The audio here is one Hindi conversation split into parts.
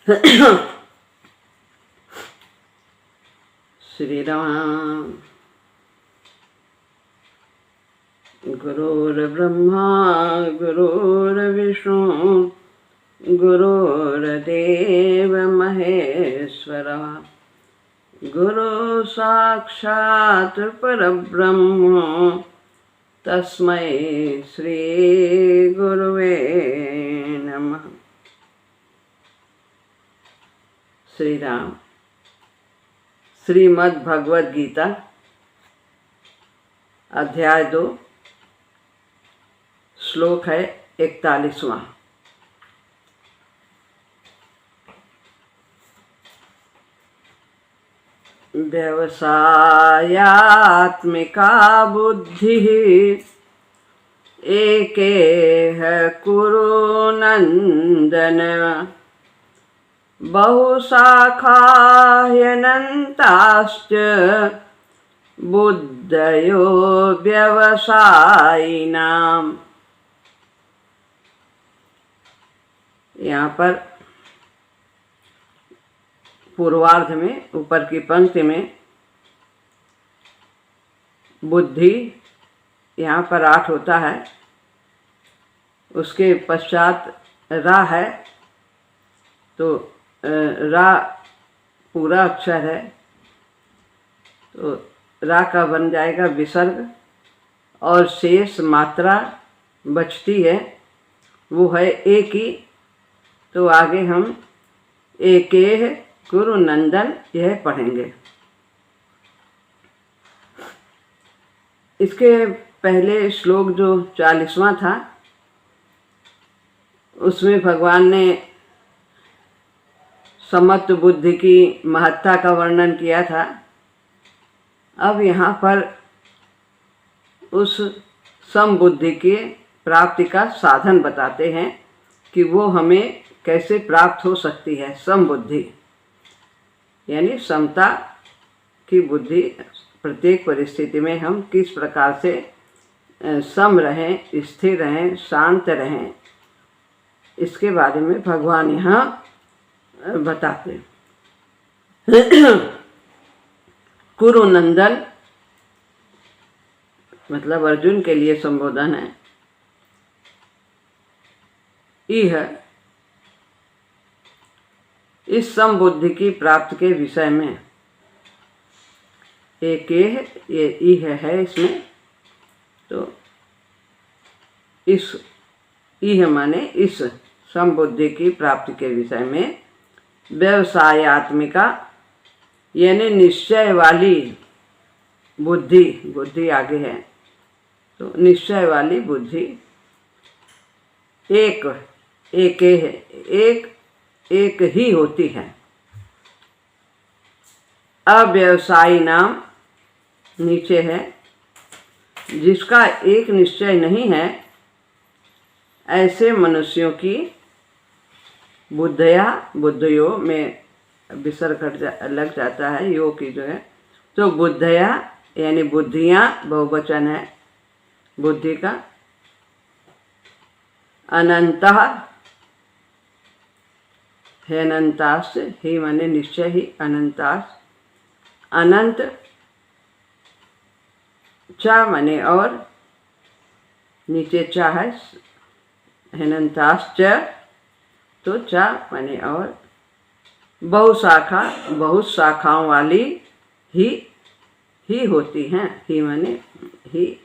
श्री राम। गुरुर्ब्रह्मा गुरुर्विष्णु गुरुर्देव महेश्वरा गुरु साक्षात् परब्रह्म तस्मै श्री गुरुवे नमः। श्री राम। श्रीमद् भगवद गीता अध्याय 2 श्लोक है 41वां। व्यवसायात्मिका बुद्धिः एकेह कुरु नन्दन बहुशाखाह्यनन्ताश्च बुद्धयो व्यवसायिनाम्। यहाँ पर पूर्वार्ध में ऊपर की पंक्ति में बुद्धि यहाँ पर 8 होता है, उसके पश्चात रा है, तो रा पूरा अक्षर है तो रा का बन जाएगा विसर्ग और शेष मात्रा बचती है वो है एक ही। तो आगे हम एकेह गुरु नंदन यह पढ़ेंगे। इसके पहले श्लोक जो 40वां था उसमें भगवान ने समत्व बुद्धि की महत्ता का वर्णन किया था। अब यहाँ पर उस समबुद्धि के प्राप्ति का साधन बताते हैं कि वो हमें कैसे प्राप्त हो सकती है। समबुद्धि यानी समता की बुद्धि, प्रत्येक परिस्थिति में हम किस प्रकार से सम रहें, स्थिर रहें, शांत रहें, इसके बारे में भगवान यहाँ बताते। कुरु नंदन मतलब अर्जुन के लिए संबोधन है। यह इस समबुद्धि की प्राप्ति के विषय में एक ये इह है इसमें, तो इस इह माने इस समबुद्धि की प्राप्ति के विषय में व्यवसायात्मिका यानी निश्चय वाली बुद्धि, बुद्धि आगे है तो निश्चय वाली बुद्धि एक ही होती है। अव्यवसायी नाम नीचे है, जिसका एक निश्चय नहीं है, ऐसे मनुष्यों की बुद्धयो में विसर्ग लग जाता है, यो की जो है, तो बुद्धया यानी बुद्धियाँ बहुवचन है बुद्धि का। अनंतः है, अनंतास ही माने निश्चय ही, अनंतास अनंत, चा माने और, नीचे चा है, अनंतास च तो चा माने और, बहुशाखा बहुत शाखाओं वाली ही होती हैं, ही माने ही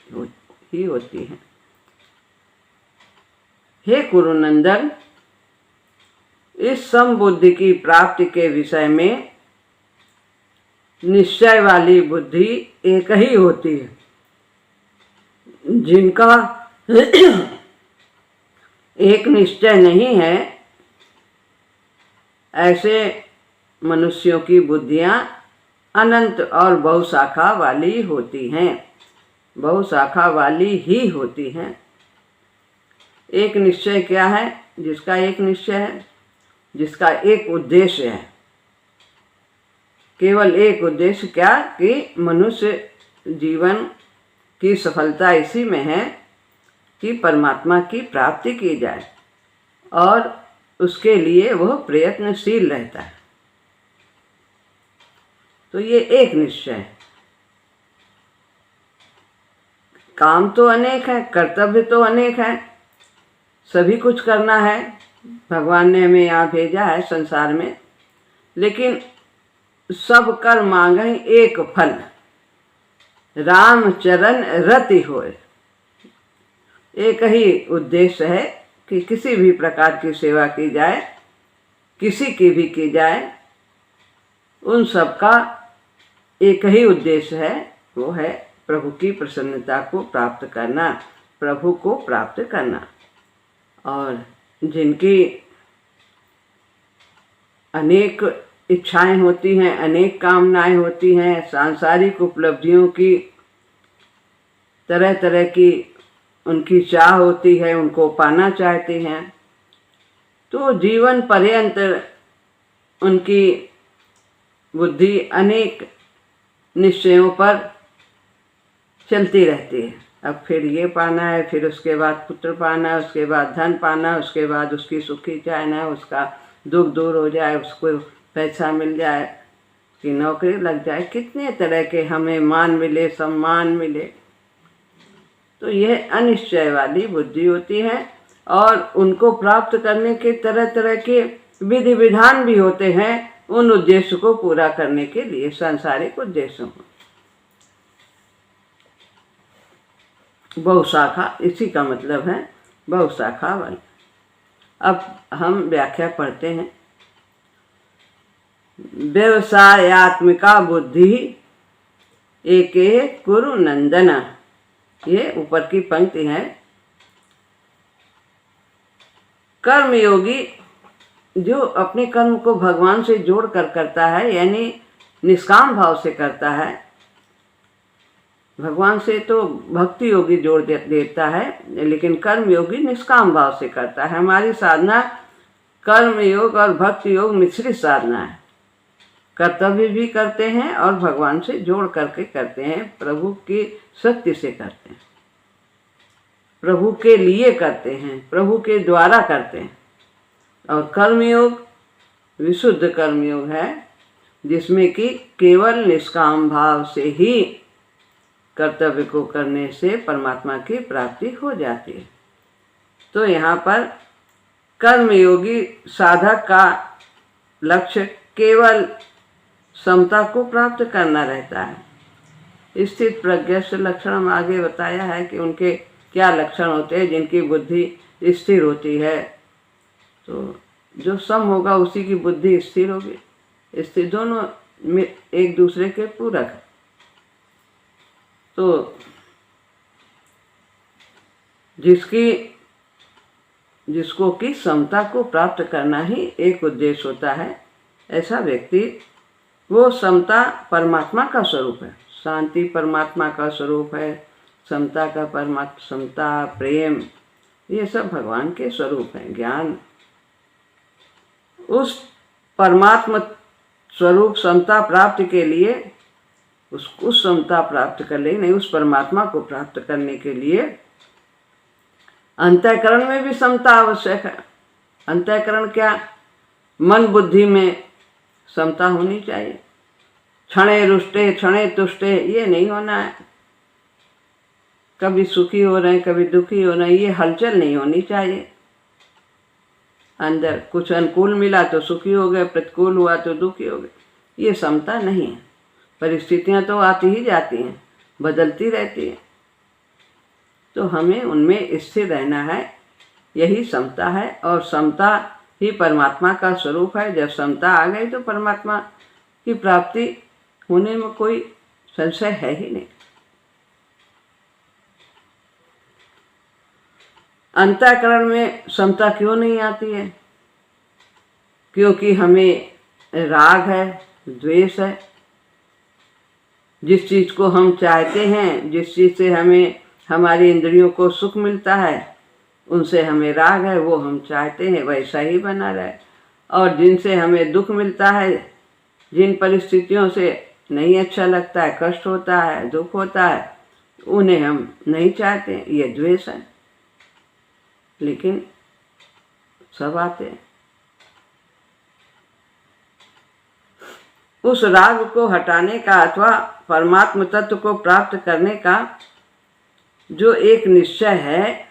होती हैं। हे कुरुनंदन, इस समबुद्धि की प्राप्ति के विषय में निश्चय वाली बुद्धि एक ही होती है। जिनका एक निश्चय नहीं है, ऐसे मनुष्यों की बुद्धियां अनंत और बहुशाखा वाली होती हैं, बहुशाखा वाली ही होती हैं। एक निश्चय क्या है? जिसका एक निश्चय है, जिसका एक उद्देश्य है, केवल एक उद्देश्य, क्या कि मनुष्य जीवन की सफलता इसी में है कि परमात्मा की प्राप्ति की जाए और उसके लिए वह प्रयत्नशील रहता है। तो ये एक निश्चय है। काम तो अनेक है, कर्तव्य तो अनेक है, सभी कुछ करना है। भगवान ने हमें यहाँ भेजा है संसार में, लेकिन सब कर मांगे एक फल, राम चरण रति होए। एक ही उद्देश्य है कि किसी भी प्रकार की सेवा की जाए, किसी की भी की जाए, उन सब का एक ही उद्देश्य है, वो है प्रभु की प्रसन्नता को प्राप्त करना, प्रभु को प्राप्त करना। और जिनकी अनेक इच्छाएं होती हैं, अनेक कामनाएं होती हैं, सांसारिक उपलब्धियों की तरह तरह की उनकी चाह होती है, उनको पाना चाहते हैं, तो जीवन पर्यंत उनकी बुद्धि अनेक निश्चयों पर चलती रहती है। अब फिर ये पाना है, फिर उसके बाद पुत्र पाना है, उसके बाद धन पाना, उसके बाद उसकी सुखी चाहना है, उसका दुख दूर हो जाए, उसको पैसा मिल जाए, कि नौकरी लग जाए, कितने तरह के हमें मान मिले, सम्मान मिले। तो यह अनिश्चय वाली बुद्धि होती है, और उनको प्राप्त करने के तरह तरह के विधि विधान भी होते हैं उन उद्देश्य को पूरा करने के लिए, सांसारिक उद्देश्यों को। बहुशाखा, इसी का मतलब है बहुशाखा वाली। अब हम व्याख्या पढ़ते हैं। व्यवसायात्मिका बुद्धि एके कुरु नंदना, ये ऊपर की पंक्ति है। कर्मयोगी जो अपने कर्म को भगवान से जोड़ कर करता है, यानी निष्काम भाव से करता है। भगवान से तो भक्ति योगी जोड़ देता है, लेकिन कर्म योगी निष्काम भाव से करता है। हमारी साधना कर्म योग और भक्ति योग मिश्रित साधना है। कर्तव्य भी करते हैं और भगवान से जोड़ करके करते हैं, प्रभु के शक्ति से करते हैं, प्रभु के लिए करते हैं, प्रभु के द्वारा करते हैं। और कर्मयोग विशुद्ध कर्मयोग है, जिसमें कि केवल निष्काम भाव से ही कर्तव्य को करने से परमात्मा की प्राप्ति हो जाती है। तो यहाँ पर कर्मयोगी साधक का लक्ष्य केवल समता को प्राप्त करना रहता है। स्थित प्रज्ञ से लक्षण हम आगे बताया है कि उनके क्या लक्षण होते हैं, जिनकी बुद्धि स्थिर होती है। तो जो सम होगा उसी की बुद्धि स्थिर होगी। स्थिर दोनों में एक दूसरे के पूरक है। तो जिसको कि समता को प्राप्त करना ही एक उद्देश्य होता है, ऐसा व्यक्ति, वो समता परमात्मा का स्वरूप है, शांति परमात्मा का स्वरूप है, समता का समता, प्रेम, ये सब भगवान के स्वरूप हैं। ज्ञान उस परमात्मा स्वरूप समता प्राप्ति के लिए, उस समता प्राप्त कर ले, नहीं, उस परमात्मा को प्राप्त करने के लिए अंतःकरण में भी समता आवश्यक है। अंतःकरण क्या? मन बुद्धि में समता होनी चाहिए। क्षणे रुष्टे क्षणे तुष्टे ये नहीं होना है। कभी सुखी हो रहे हैं, कभी दुखी हो रहे हैं, ये हलचल नहीं होनी चाहिए। अंदर कुछ अनुकूल मिला तो सुखी हो गए, प्रतिकूल हुआ तो दुखी हो गए, ये समता नहीं है। परिस्थितियां तो आती ही जाती हैं, बदलती रहती हैं, तो हमें उनमें स्थिर रहना है, यही समता है। और समता ही परमात्मा का स्वरूप है। जब समता आ गई तो परमात्मा की प्राप्ति होने में कोई संशय है ही नहीं। अंतःकरण में समता क्यों नहीं आती है? क्योंकि हमें राग है, द्वेष है। जिस चीज़ को हम चाहते हैं, जिस चीज़ से हमें हमारी इंद्रियों को सुख मिलता है, उनसे हमें राग है, वो हम चाहते हैं वैसा ही बना रहे। और जिनसे हमें दुख मिलता है, जिन परिस्थितियों से नहीं अच्छा लगता है, कष्ट होता है, दुख होता है, उन्हें हम नहीं चाहते, ये द्वेष है। लेकिन सब आते हैं। उस राग को हटाने का अथवा परमात्म तत्व को प्राप्त करने का जो एक निश्चय है,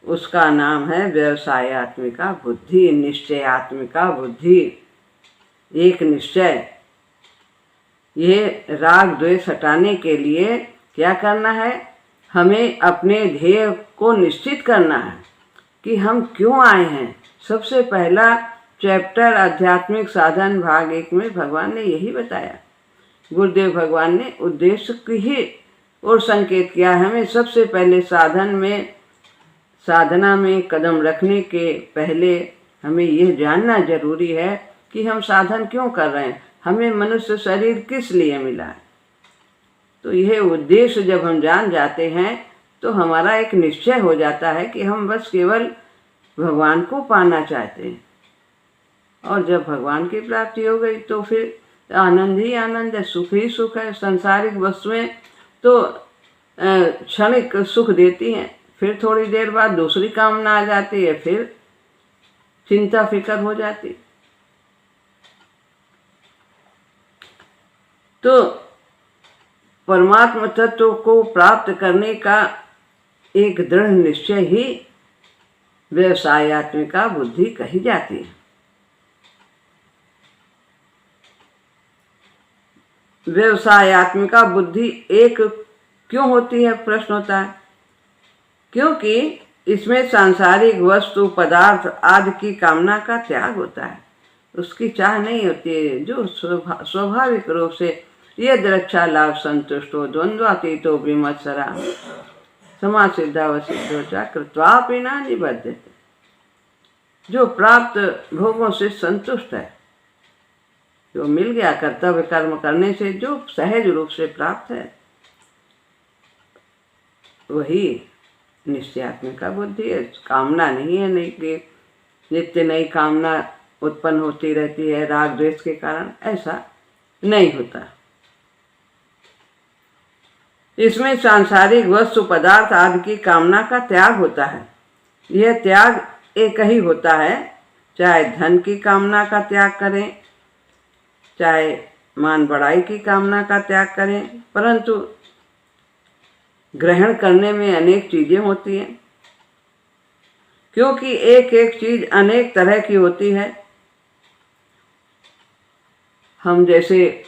उसका नाम है व्यवसायत्मिका बुद्धि, निश्चयात्मिका बुद्धि। एक निश्चय, ये राग द्वेष हटाने के लिए क्या करना है? हमें अपने ध्येय को निश्चित करना है कि हम क्यों आए हैं। सबसे पहला चैप्टर आध्यात्मिक साधन भाग 1 में भगवान ने यही बताया। गुरुदेव भगवान ने उद्देश्य की ही और संकेत किया। हमें सबसे पहले साधना में कदम रखने के पहले हमें यह जानना जरूरी है कि हम साधन क्यों कर रहे हैं, हमें मनुष्य शरीर किस लिए मिला है। तो यह उद्देश्य जब हम जान जाते हैं तो हमारा एक निश्चय हो जाता है कि हम बस केवल भगवान को पाना चाहते हैं। और जब भगवान की प्राप्ति हो गई तो फिर आनंद ही आनंद है, सुख ही सुख है। सांसारिक वस्तुएं तो क्षणिक सुख देती हैं, फिर थोड़ी देर बाद दूसरी कामना आ जाती है, फिर चिंता फिक्र हो जाती। तो परमात्म तत्व को प्राप्त करने का एक दृढ़ निश्चय ही व्यवसायत्मिका बुद्धि कही जाती है। व्यवसायत्मिका बुद्धि एक क्यों होती है, प्रश्न होता है। क्योंकि इसमें सांसारिक वस्तु पदार्थ आदि की कामना का त्याग होता है, उसकी चाह नहीं होती है। जो स्वाभाविक रूप से यद रक्षा लाभ संतुष्टो द्वंद्वातीतो विमत्सरा समासिद्धावसिद्धो च कृत्वापि न निबध्यते। जो प्राप्त भोगों से संतुष्ट है, जो मिल गया कर्तव्य कर्म करने से जो सहज रूप से प्राप्त है, वही निश्चयात्मिका बुद्धि है। कामना नहीं है, नहीं कि नित्य नई कामना उत्पन्न होती रहती है राग द्वेष के कारण, ऐसा नहीं होता। इसमें सांसारिक वस्तु पदार्थ आदि की कामना का त्याग होता है। यह त्याग एक ही होता है, चाहे धन की कामना का त्याग करें, चाहे मान बढ़ाई की कामना का त्याग करें, परंतु ग्रहण करने में अनेक चीजें होती हैं। क्योंकि एक एक चीज अनेक तरह की होती है। हम जैसे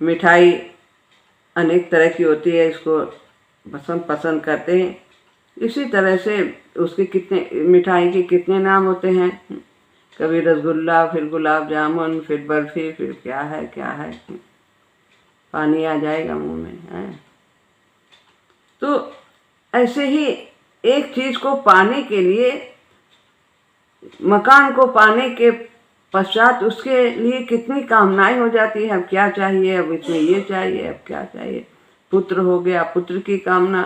मिठाई अनेक तरह की होती है, इसको पसंद करते हैं, इसी तरह से उसके कितने मिठाई के कितने नाम होते हैं। कभी रसगुल्ला, फिर गुलाब जामुन, फिर बर्फी, फिर क्या है, पानी आ जाएगा मुंह में है। तो ऐसे ही एक चीज को पाने के लिए, मकान को पाने के पश्चात उसके लिए कितनी कामनाएं हो जाती है। अब क्या चाहिए, अब इसमें ये चाहिए, अब क्या चाहिए। पुत्र हो गया, पुत्र की कामना,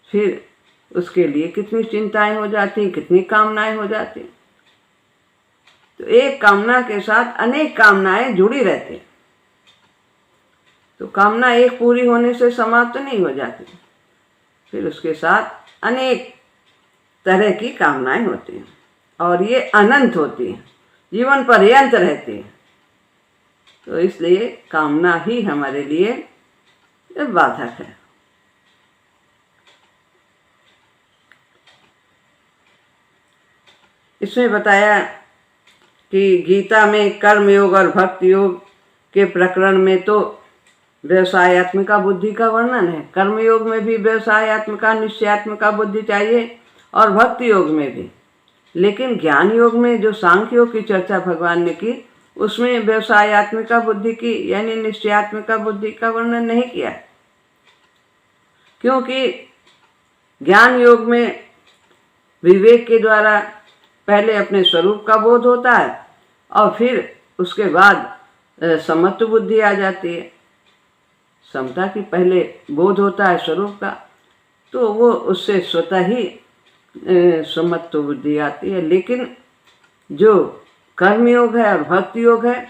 फिर उसके लिए कितनी चिंताएं हो जाती, कितनी कामनाएं हो जाती। तो एक कामना के साथ अनेक कामनाएं जुड़ी रहती। तो कामना एक पूरी होने से समाप्त नहीं हो जाती, फिर उसके साथ अनेक तरह की कामनाएं होती हैं और ये अनंत होती हैं, जीवन पर्यंत रहती है। तो इसलिए कामना ही हमारे लिए बाधक है। इसमें बताया कि गीता में कर्म योग और भक्ति योग के प्रकरण में तो व्यवसायत्मिका बुद्धि का वर्णन है। कर्म योग में भी व्यवसायत्मिका निश्चयात्मिका बुद्धि चाहिए और भक्ति योग में भी। लेकिन ज्ञान योग में जो सांख्य योग की चर्चा भगवान ने की, उसमें व्यवसायत्मिका बुद्धि की यानी निश्चयात्मिका बुद्धि का वर्णन नहीं किया। क्योंकि ज्ञान योग में विवेक के द्वारा पहले अपने स्वरूप का बोध होता है और फिर उसके बाद समत्व बुद्धि आ जाती है। समता की पहले बोध होता है स्वरूप का, तो वो उससे स्वतः ही समत्व बुद्धि आती है। लेकिन जो कर्म योग है और भक्ति योग है,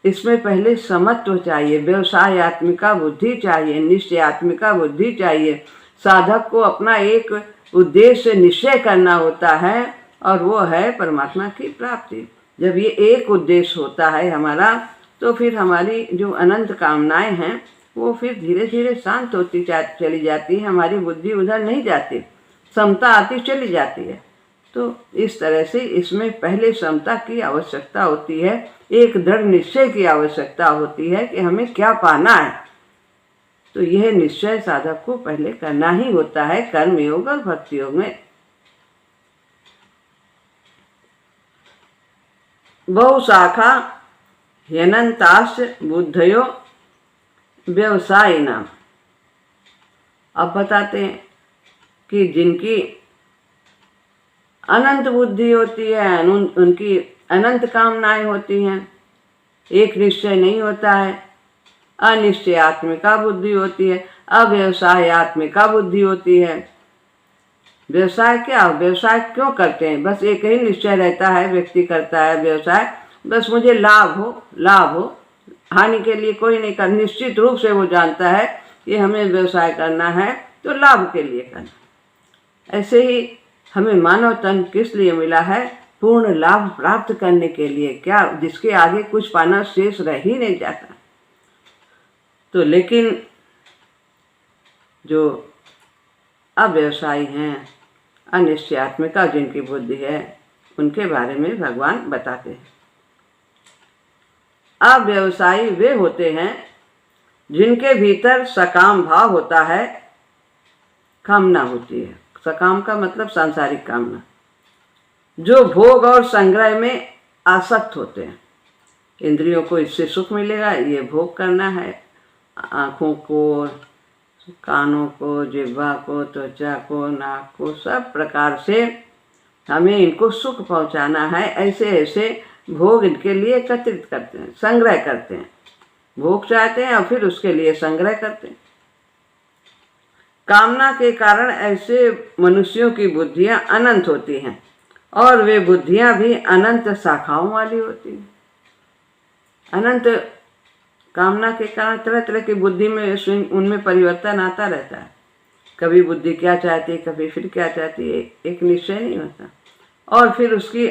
इसमें पहले समत्व चाहिए, व्यवसायत्मिका बुद्धि चाहिए, निश्चयात्मिका बुद्धि चाहिए। साधक को अपना एक उद्देश्य निश्चय करना होता है और वो है परमात्मा की प्राप्ति। जब ये एक उद्देश्य होता है हमारा, तो फिर हमारी जो अनंत कामनाएं हैं वो फिर धीरे धीरे शांत होती चली जाती है, हमारी बुद्धि उधर नहीं जाती, समता आती चली जाती है। तो इस तरह से इसमें पहले समता की आवश्यकता होती है, एक दृढ़ निश्चय की आवश्यकता होती है कि हमें क्या पाना है। तो यह निश्चय साधक को पहले करना ही होता है कर्म योग और भक्ति योग में। बहुशाखा ह्यनन्ताश्च बुद्धयो व्यवसायिनाम। अब बताते हैं कि जिनकी अनंत बुद्धि होती है, उनकी अनंत कामनाएं होती हैं, एक निश्चय नहीं होता है, अनिश्चयात्मिका बुद्धि होती है, अव्यवसायत्मिका बुद्धि होती है। व्यवसाय क्या, व्यवसाय क्यों करते हैं? बस एक ही निश्चय रहता है, व्यक्ति करता है व्यवसाय, बस मुझे लाभ हो, हानि के लिए कोई नहीं कर। निश्चित रूप से वो जानता है कि हमें व्यवसाय करना है तो लाभ के लिए करना। ऐसे ही हमें मानव तन किस लिए मिला है? पूर्ण लाभ प्राप्त करने के लिए, क्या जिसके आगे कुछ पाना शेष रह ही नहीं जाता। तो लेकिन जो अव्यवसायी हैं, अनिश्चयात्मिका जिनकी बुद्धि है, उनके बारे में भगवान बताते हैं। अव्यवसायी वे होते हैं जिनके भीतर सकाम भाव होता है, कामना होती है। सकाम का मतलब सांसारिक कामना, जो भोग और संग्रह में आसक्त होते हैं। इंद्रियों को इससे सुख मिलेगा, ये भोग करना है, आँखों को, कानों को, जिह्वा को, त्वचा को, नाक को, सब प्रकार से हमें इनको सुख पहुंचाना है। ऐसे ऐसे भोग इनके लिए एकत्रित करते हैं, संग्रह करते हैं। भोग चाहते हैं और फिर उसके लिए संग्रह करते हैं। कामना के कारण ऐसे मनुष्यों की बुद्धियां अनंत होती हैं और वे बुद्धियां भी अनंत शाखाओं वाली होती हैं। अनंत कामना के कारण तरह तरह की बुद्धि में उनमें परिवर्तन आता रहता है। कभी बुद्धि क्या चाहती है, कभी फिर क्या चाहती है, एक निश्चय नहीं होता। और फिर उसकी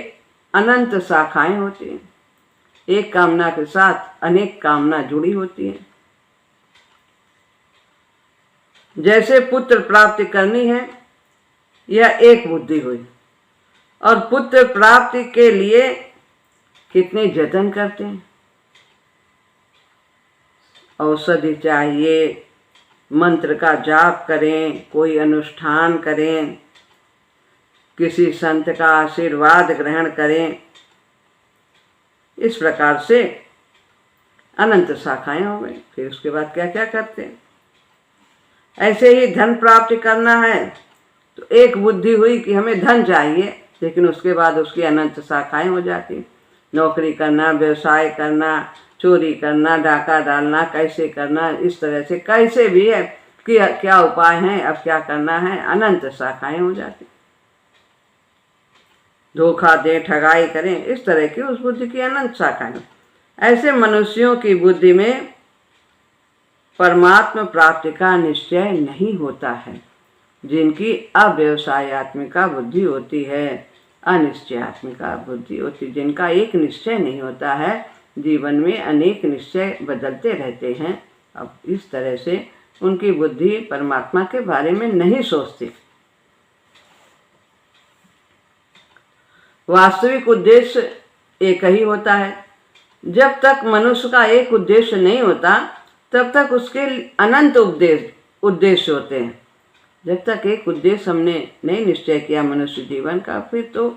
अनंत शाखाएं होती हैं। एक कामना के साथ अनेक कामना जुड़ी होती हैं। जैसे पुत्र प्राप्ति करनी है, यह एक बुद्धि हुई, और पुत्र प्राप्ति के लिए कितने जतन करते हैं। औषधि चाहिए, मंत्र का जाप करें, कोई अनुष्ठान करें, किसी संत का आशीर्वाद ग्रहण करें। इस प्रकार से अनंत शाखाएं हो गई। फिर उसके बाद क्या क्या करते हैं। ऐसे ही धन प्राप्ति करना है तो एक बुद्धि हुई कि हमें धन चाहिए, लेकिन उसके बाद उसकी अनंत शाखाएं हो जाती। नौकरी करना, व्यवसाय करना, चोरी करना, डाका डालना, कैसे करना, इस तरह से कैसे भी है कि क्या उपाय हैं, अब क्या करना है, अनंत शाखाएं हो जाती। धोखा दें, ठगाई करें, इस तरह की उस बुद्धि की अनंत शाखाएं। ऐसे मनुष्यों की बुद्धि में परमात्मा प्राप्ति का निश्चय नहीं होता है। जिनकी अव्यवसायत्मिका बुद्धि होती है, अनिश्चयात्मिका बुद्धि होती, जिनका एक निश्चय नहीं होता है, जीवन में अनेक निश्चय बदलते रहते हैं। अब इस तरह से उनकी बुद्धि परमात्मा के बारे में नहीं सोचती। वास्तविक उद्देश्य एक ही होता है। जब तक मनुष्य का एक उद्देश्य नहीं होता, तब तक उसके अनंत उद्देश्य होते हैं। जब तक एक उद्देश्य हमने नहीं निश्चय किया मनुष्य जीवन का, फिर तो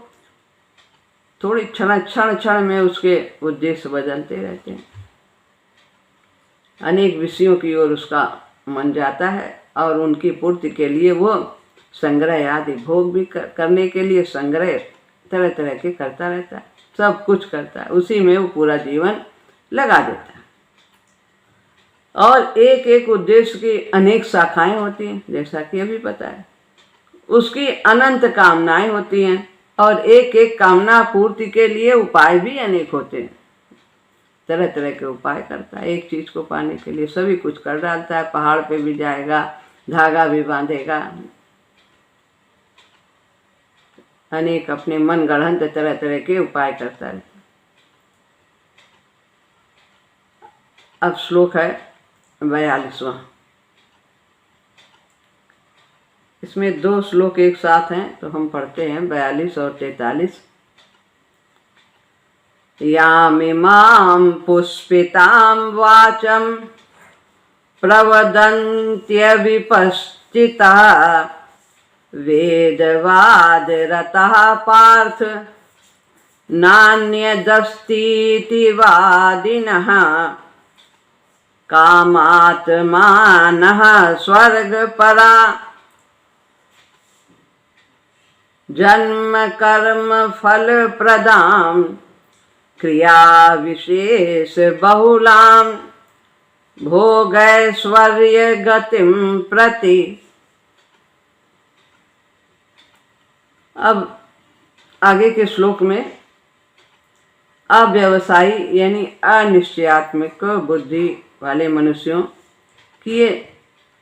थोड़ी क्षण में उसके उद्देश्य बदलते रहते हैं। अनेक विषयों की ओर उसका मन जाता है और उनकी पूर्ति के लिए वो संग्रह आदि भोग भी करने के लिए संग्रह तरह तरह के करता रहता है, सब कुछ करता है, उसी में वो पूरा जीवन लगा देता है। और एक एक उद्देश्य की अनेक शाखाएं होती हैं, जैसा कि अभी पता है। उसकी अनंत कामनाएं होती हैं और एक एक कामना पूर्ति के लिए उपाय भी अनेक होते हैं। तरह तरह के उपाय करता है एक चीज को पाने के लिए, सभी कुछ कर डालता है। पहाड़ पे भी जाएगा, धागा भी बांधेगा, अनेक अपने मन गढ़ंत तरह तरह के उपाय करता है। अब श्लोक है 42वां। इसमें 2 श्लोक एक साथ हैं तो हम पढ़ते हैं 42 और 43। यामिमां पुष्पितां वाचं प्रवदन्त्यविपश्चिता वेदवादरतः पार्थ नान्यदस्तीति वादिनः कामात्मानः स्वर्गपरा जन्म कर्म फल प्रदां क्रिया विशेष बहुलां भोगैश्वर्य गतिं प्रति। अब आगे के श्लोक में अव्यवसायी यानी अनिश्चयात्मक बुद्धि वाले मनुष्यों की ये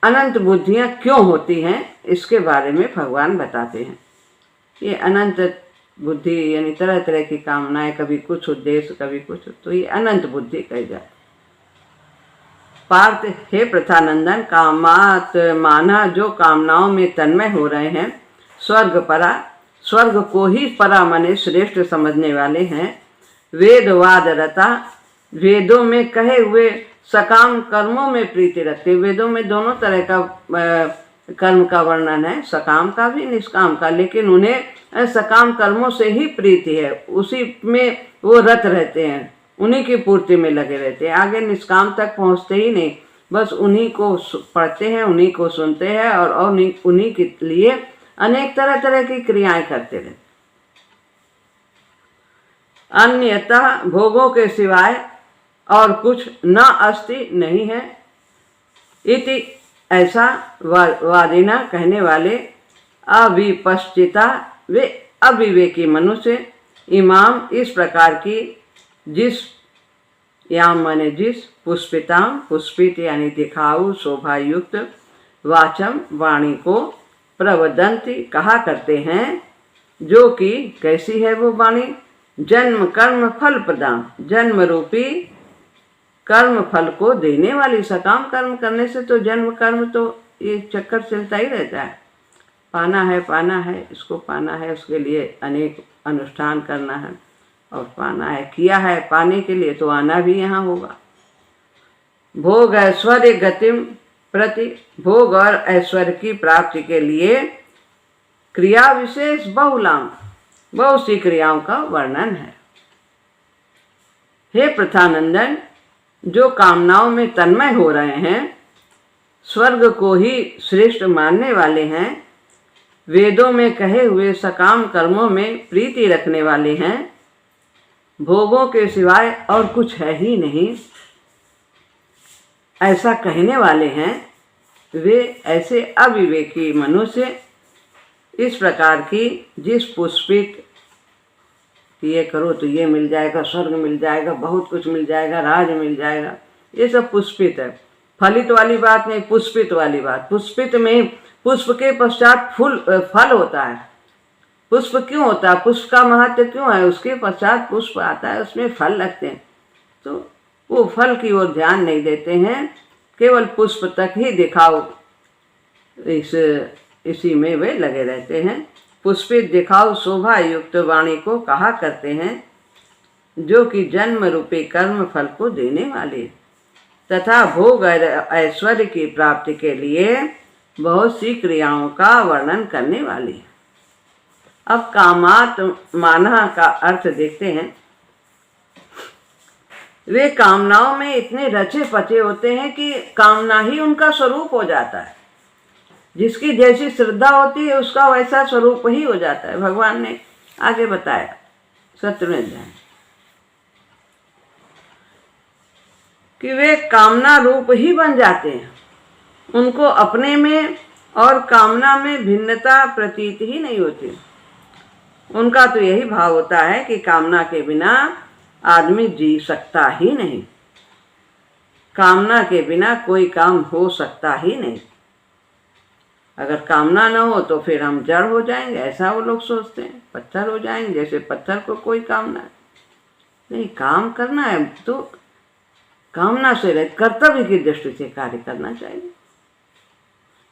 अनंत बुद्धियां क्यों होती हैं इसके बारे में भगवान बताते हैं। ये अनंत बुद्धि यानी तरह तरह की कामनाएं, कभी कुछ उद्देश्य कभी कुछ, तो ये अनंत बुद्धि कही जाती। पार्थ हे प्रथानंदन, कामात माना जो कामनाओं में तन्मय हो रहे हैं, स्वर्ग परा, स्वर्ग को ही परा माने श्रेष्ठ समझने वाले हैं। वेदवाद रता, वेदों में कहे हुए सकाम कर्मों में प्रीति रखते। वेदों में दोनों तरह का कर्म का वर्णन है, सकाम का भी निष्काम का, लेकिन उन्हें सकाम कर्मों से ही प्रीति है, उसी में वो रत रहते हैं, उन्हीं की पूर्ति में लगे रहते हैं, आगे निष्काम तक पहुंचते ही नहीं, बस उन्हीं को पढ़ते हैं, उन्हीं को सुनते हैं और उन्हीं के लिए अनेक तरह तरह की क्रियाएं करते रहते। अन्यतः भोगों के सिवाय और कुछ न अस्ति नहीं है। इति ऐसा वादिना कहने वाले अविपश्चिता वे अविवेकी मनुष्य इमाम इस प्रकार की जिस याम माने जिस पुष्पिताम पुष्पित यानी दिखाऊ शोभायुक्त वाचम वाणी को प्रवदंती कहा करते हैं, जो कि कैसी है वो वाणी, जन्म कर्म फल प्रदान, जन्म रूपी कर्म फल को देने वाली। सकाम कर्म करने से तो जन्म कर्म तो ये चक्कर चलता ही रहता है, पाना है, इसको पाना है, उसके लिए अनेक अनुष्ठान करना है और पाना है, किया है पाने के लिए तो आना भी यहाँ होगा। भोग ऐश्वर्य गतिम प्रति, भोग और ऐश्वर्य की प्राप्ति के लिए क्रिया विशेष बहुलाम, बहुत सी क्रियाओं का वर्णन है। हे प्रथानंदन, जो कामनाओं में तन्मय हो रहे हैं, स्वर्ग को ही श्रेष्ठ मानने वाले हैं, वेदों में कहे हुए सकाम कर्मों में प्रीति रखने वाले हैं, भोगों के सिवाय और कुछ है ही नहीं, ऐसा कहने वाले हैं, वे ऐसे अविवेकी मनुष्य इस प्रकार की जिस पुष्पित ये करो तो ये मिल जाएगा, स्वर्ग मिल जाएगा, बहुत कुछ मिल जाएगा, राज मिल जाएगा, ये सब पुष्पित है, फलित वाली बात नहीं, पुष्पित वाली बात। पुष्पित में पुष्प के पश्चात फल होता है। पुष्प क्यों होता है, पुष्प का महत्व क्यों है, उसके पश्चात पुष्प आता है, उसमें फल लगते हैं, तो वो फल की ओर ध्यान नहीं देते हैं, केवल पुष्प तक ही दिखाओ इसी में वे लगे रहते हैं। पुष्पित दिखाओ शोभा युक्त वाणी को कहा करते हैं, जो कि जन्म रूपी कर्म फल को देने वाली तथा भोग ऐश्वर्य की प्राप्ति के लिए बहुत सी क्रियाओं का वर्णन करने वाली। अब कामात माना का अर्थ देखते हैं। वे कामनाओं में इतने रचे पचे होते हैं कि कामना ही उनका स्वरूप हो जाता है, जिसकी जैसी श्रद्धा होती है उसका वैसा स्वरूप ही हो जाता है। भगवान ने आगे बताया 17वें अध्याय कि वे कामना रूप ही बन जाते हैं, उनको अपने में और कामना में भिन्नता प्रतीत ही नहीं होती। उनका तो यही भाव होता है कि कामना के बिना आदमी जी सकता ही नहीं, कामना के बिना कोई काम हो सकता ही नहीं। अगर कामना न हो तो फिर हम जड़ हो जाएंगे, ऐसा वो लोग सोचते हैं, पत्थर हो जाएंगे, जैसे पत्थर को कोई कामना नहीं, काम करना है तो कामना से रहित कर्तव्य की दृष्टि से कार्य करना चाहिए।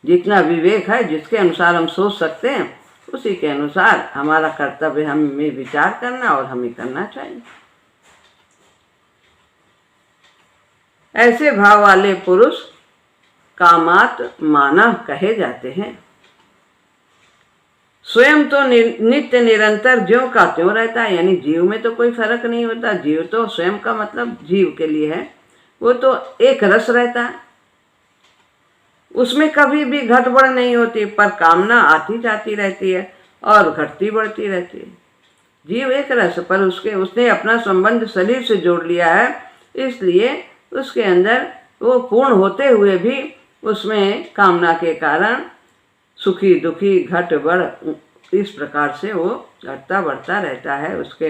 जितना विवेक है, जिसके अनुसार हम सोच सकते हैं, उसी के अनुसार हमारा कर्तव्य हमें विचार करना और हमें करना चाहिए। ऐसे भाव वाले पुरुष कामात मानव कहे जाते हैं। स्वयं तो नित्य निरंतर ज्यों का त्यों रहता है, यानी जीव में तो कोई फर्क नहीं होता। जीव तो स्वयं का मतलब जीव के लिए है, वो तो एक रस रहता है, उसमें कभी भी घटबढ़ नहीं होती, पर कामना आती जाती रहती है और घटती बढ़ती रहती है। जीव एक रस, पर उसने अपना संबंध शरीर से जोड़ लिया है, इसलिए उसके अंदर वो पूर्ण होते हुए भी उसमें कामना के कारण सुखी दुखी घट बढ़ इस प्रकार से वो घटता बढ़ता रहता है। उसके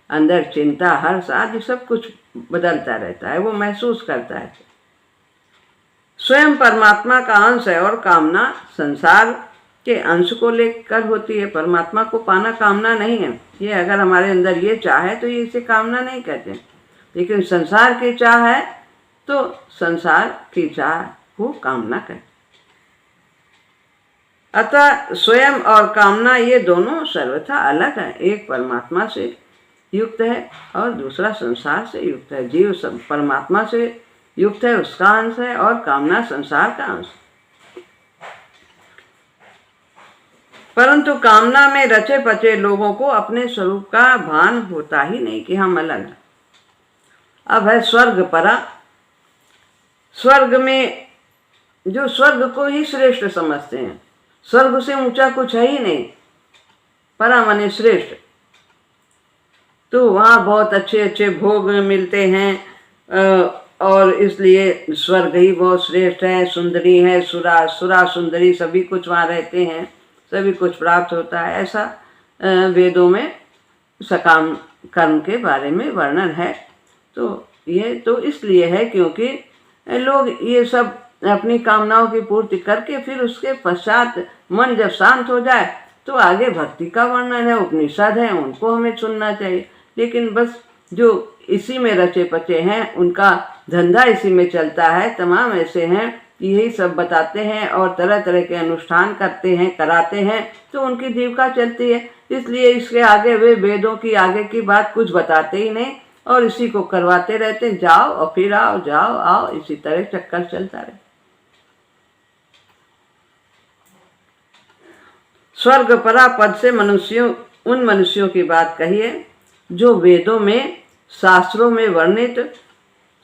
अंदर चिंता हर्ष आदि सब कुछ बदलता रहता है, वो महसूस करता है। स्वयं परमात्मा का अंश है और कामना संसार के अंश को लेकर होती है। परमात्मा को पाना कामना नहीं है। ये अगर हमारे अंदर ये चाह है तो ये इसे कामना नहीं कहते, लेकिन संसार की चाह है तो संसार की चाह को कामना कहते। अतः स्वयं और कामना ये दोनों सर्वथा अलग है। एक परमात्मा से युक्त है और दूसरा संसार से युक्त है। जीव सब परमात्मा से युक्त है, उसका अंश है, और कामना संसार का अंश। परंतु कामना में रचे पचे लोगों को अपने स्वरूप का भान होता ही नहीं कि हम अलग हैं। अब है स्वर्ग परा। स्वर्ग में जो स्वर्ग को ही श्रेष्ठ समझते हैं, स्वर्ग से ऊंचा कुछ है ही नहीं, परा माने श्रेष्ठ, तो वहाँ बहुत अच्छे अच्छे भोग मिलते हैं और इसलिए स्वर्ग ही बहुत श्रेष्ठ है। सुंदरी है, सुरा सुंदरी सभी कुछ वहाँ रहते हैं, सभी कुछ प्राप्त होता है। ऐसा वेदों में सकाम कर्म के बारे में वर्णन है। तो ये तो इसलिए है क्योंकि लोग ये सब अपनी कामनाओं की पूर्ति करके फिर उसके पश्चात मन जब शांत हो जाए तो आगे भक्ति का वर्णन है, उपनिषद है, उनको हमें सुनना चाहिए। लेकिन बस जो इसी में रचे पचे हैं, उनका धंधा इसी में चलता है, तमाम ऐसे हैं यही सब बताते हैं और तरह तरह के अनुष्ठान करते हैं, कराते हैं, तो उनकी जीविका चलती है। इसलिए इसके आगे वे वेदों की आगे की बात कुछ बताते ही नहीं और इसी को करवाते रहते हैं। जाओ और फिर आओ, जाओ आओ, इसी तरह चक्कर चलता रहे। स्वर्ग परा पद से उन मनुष्यों की बात कही है जो वेदों में शास्त्रों में वर्णित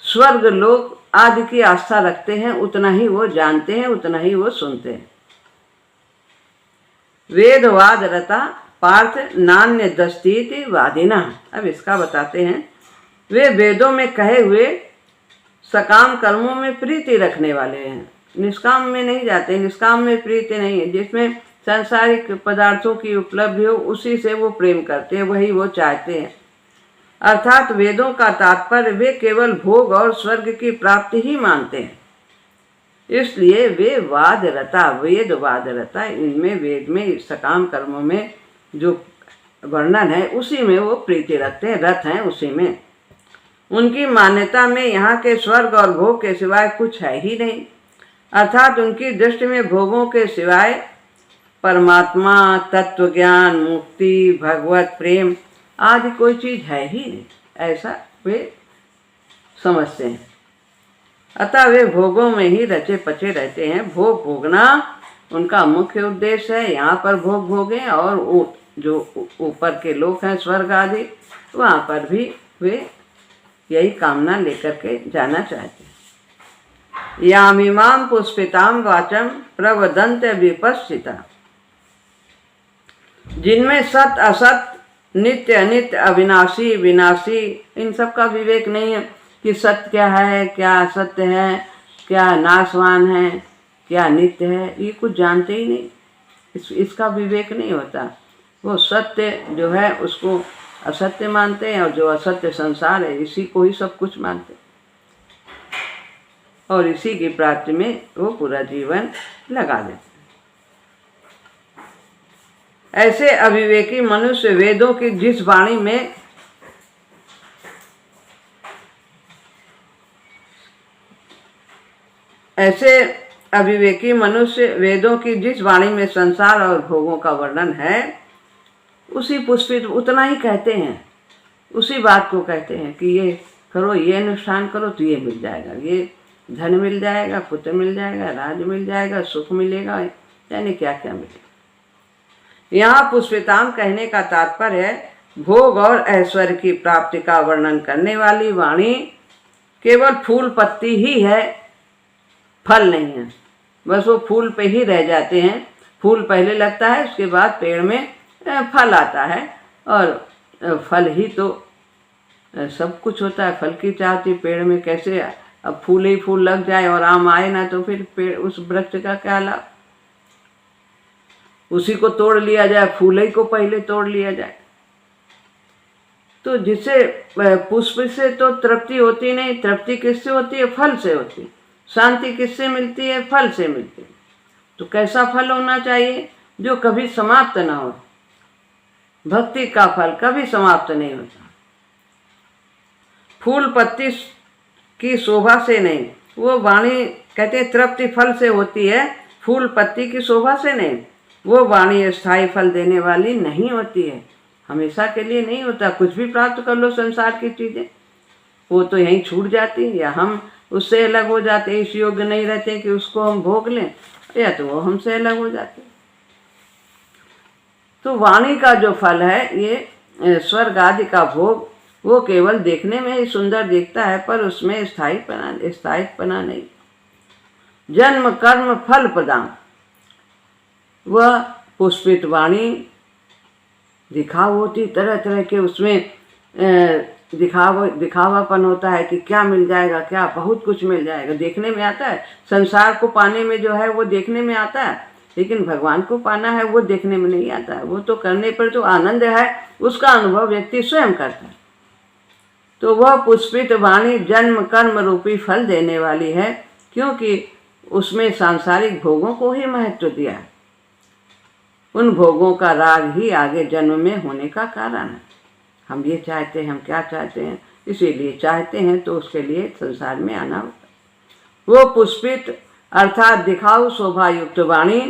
स्वर्ग लोक आदि की आस्था रखते हैं। उतना ही वो जानते हैं, उतना ही वो सुनते हैं। वेदवाद रता पार्थ नान्य दस्तीति वादिना। अब इसका बताते हैं। वे वेदों में कहे हुए सकाम कर्मों में प्रीति रखने वाले हैं, निष्काम में नहीं जाते। निष्काम में प्रीति नहीं है, जिसमें सांसारिक पदार्थों की उपलब्धि हो उसी से वो प्रेम करते हैं, वही वो चाहते हैं। अर्थात वेदों का तात्पर्य वे केवल भोग और स्वर्ग की प्राप्ति ही मानते हैं। इसलिए वे वादरता, वेद वादरता, इनमें वेद में सकाम कर्मों में जो वर्णन है उसी में वो प्रीति रखते हैं, रत हैं उसी में। उनकी मान्यता में यहाँ के स्वर्ग और भोग के सिवाय कुछ है ही नहीं। अर्थात उनकी दृष्टि में भोगों के सिवाय परमात्मा, तत्व ज्ञान, मुक्ति, भगवत प्रेम आदि कोई चीज है ही नहीं, ऐसा वे समझते हैं। अतः वे भोगों में ही रचे पचे रहते हैं। भोग भोगना उनका मुख्य उद्देश्य है। यहाँ पर भोग भोगें और जो ऊपर के लोग हैं स्वर्ग आदि, वहाँ पर भी वे यही कामना लेकर के जाना चाहते हैं। यामिमाम पुष्पिताम वाचम प्रवदंत विपश्चिता। जिनमें सत असत, नित्य अनित्य, अविनाशी विनाशी, इन सब का विवेक नहीं है कि सत्य क्या है, क्या असत्य है, क्या नाशवान है, क्या नित्य है, ये कुछ जानते ही नहीं। इसका विवेक नहीं होता। वो सत्य जो है उसको असत्य मानते हैं और जो असत्य संसार है इसी को ही सब कुछ मानते हैं और इसी की प्राप्ति में वो पूरा जीवन लगा देते हैं। ऐसे अविवेकी मनुष्य वेदों की जिस वाणी में ऐसे अविवेकी मनुष्य वेदों की जिस वाणी में संसार और भोगों का वर्णन है उसी पुष्पित उतना ही कहते हैं, उसी बात को कहते हैं कि ये करो, ये अनुष्ठान करो तो ये मिल जाएगा, ये धन मिल जाएगा, पुत्र मिल जाएगा, राज मिल जाएगा, सुख मिलेगा, यानी क्या क्या मिलेगा। यहाँ पुष्पिताम कहने का तात्पर्य है भोग और ऐश्वर्य की प्राप्ति का वर्णन करने वाली वाणी केवल फूल पत्ती ही है, फल नहीं है। बस वो फूल पे ही रह जाते हैं। फूल पहले लगता है, उसके बाद पेड़ में फल आता है, और फल ही तो सब कुछ होता है। फल की चाहती पेड़ में कैसे, अब फूल ही फूल लग जाए और आम आए ना तो फिर पेड़ उस वृक्ष का क्या लाभ। उसी को तोड़ लिया जाए, फूल ही को पहले तोड़ लिया जाए। तो जिसे पुष्प से तो तृप्ति होती नहीं, तृप्ति किससे होती है? फल से होती है। शांति किससे मिलती है? फल से मिलती है। तो कैसा फल होना चाहिए? जो कभी समाप्त ना हो। भक्ति का फल कभी समाप्त नहीं होता। फूल पत्ती की शोभा से नहीं, वो वाणी कहते हैं तृप्ति फल से होती है, फूल पत्ती की शोभा से नहीं। वो वाणी स्थायी फल देने वाली नहीं होती है, हमेशा के लिए नहीं होता। कुछ भी प्राप्त कर लो संसार की चीज़ें, वो तो यहीं छूट जाती, या हम उससे अलग हो जाते, इस योग्य नहीं रहते कि उसको हम भोग लें, या तो वो हमसे अलग हो जाते। तो वाणी का जो फल है, ये स्वर्ग आदि का भोग, वो केवल देखने में ही सुंदर दिखता है, पर उसमें स्थायित्वपना नहीं। जन्म कर्म फल प्रदान, वह पुष्पित वाणी दिखाव होती, तरह तरह के उसमें दिखावापन होता है कि क्या मिल जाएगा, क्या बहुत कुछ मिल जाएगा, देखने में आता है। संसार को पाने में जो है वो देखने में आता है, लेकिन भगवान को पाना है वो देखने में नहीं आता है। वो तो करने पर जो आनंद है उसका अनुभव व्यक्ति स्वयं करता है। तो वह पुष्पित वाणी जन्म कर्म रूपी फल देने वाली है, क्योंकि उसमें सांसारिक भोगों को ही महत्व दिया है। उन भोगों का राग ही आगे जन्म में होने का कारण है। हम ये चाहते हैं, हम क्या चाहते हैं, इसीलिए चाहते हैं, तो उसके लिए संसार में आना होता है। वो पुष्पित अर्थात दिखाऊ शोभा युक्त वाणी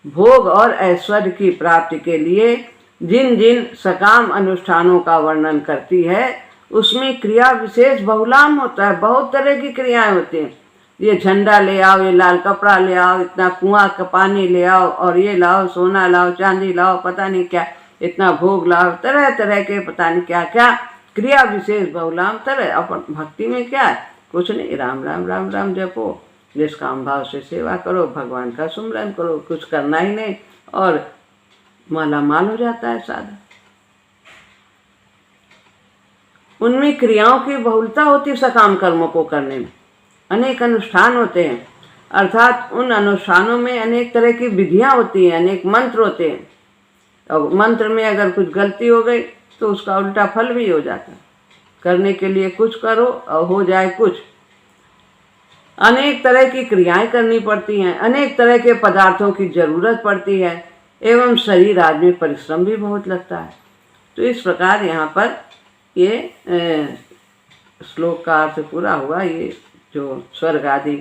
भोग और ऐश्वर्य की प्राप्ति के लिए जिन जिन सकाम अनुष्ठानों का वर्णन करती है, उसमें क्रिया विशेष बहुलाम होता है। बहुत तरह की क्रियाएं होती हैं। ये झंडा ले आओ, ये लाल कपड़ा ले आओ, इतना कुआं का पानी ले आओ, और ये लाओ, सोना लाओ, चांदी लाओ, पता नहीं क्या, इतना भोग लाओ, तरह तरह के पता नहीं क्या क्या क्रिया विशेष बहुलाम तरह। अपन भक्ति में क्या है? कुछ नहीं, राम राम राम राम जपो, निष्काम भाव से सेवा करो, भगवान का सुमरन करो, कुछ करना ही नहीं, और माला माल हो जाता है साधन। उनमें क्रियाओं की बहुलता होती है। सकाम कर्मों को करने में अनेक अनुष्ठान होते हैं, अर्थात उन अनुष्ठानों में अनेक तरह की विधियां होती हैं, अनेक मंत्र होते हैं। और मंत्र में अगर कुछ गलती हो गई तो उसका उल्टा फल भी हो जाता है। करने के लिए कुछ करो और हो जाए कुछ। अनेक तरह की क्रियाएं करनी पड़ती हैं, अनेक तरह के पदार्थों की जरूरत पड़ती है, एवं शरीर आदमी परिश्रम भी बहुत लगता है। तो इस प्रकार यहाँ पर ये श्लोक का अर्थ पूरा हुआ। ये जो स्वर्ग आदि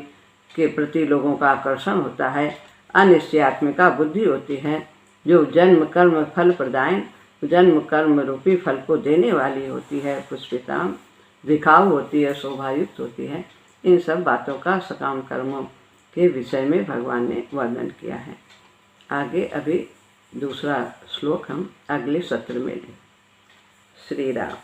के प्रति लोगों का आकर्षण होता है, अनिश्चयात्मिका बुद्धि होती है, जो जन्म कर्म फल प्रदान, जन्म कर्म रूपी फल को देने वाली होती है, पुष्पिताम दिखाऊ होती है, शोभायुक्त होती है। इन सब बातों का सकाम कर्मों के विषय में भगवान ने वर्णन किया है। आगे अभी दूसरा श्लोक हम अगले सत्र में लें। श्री राम।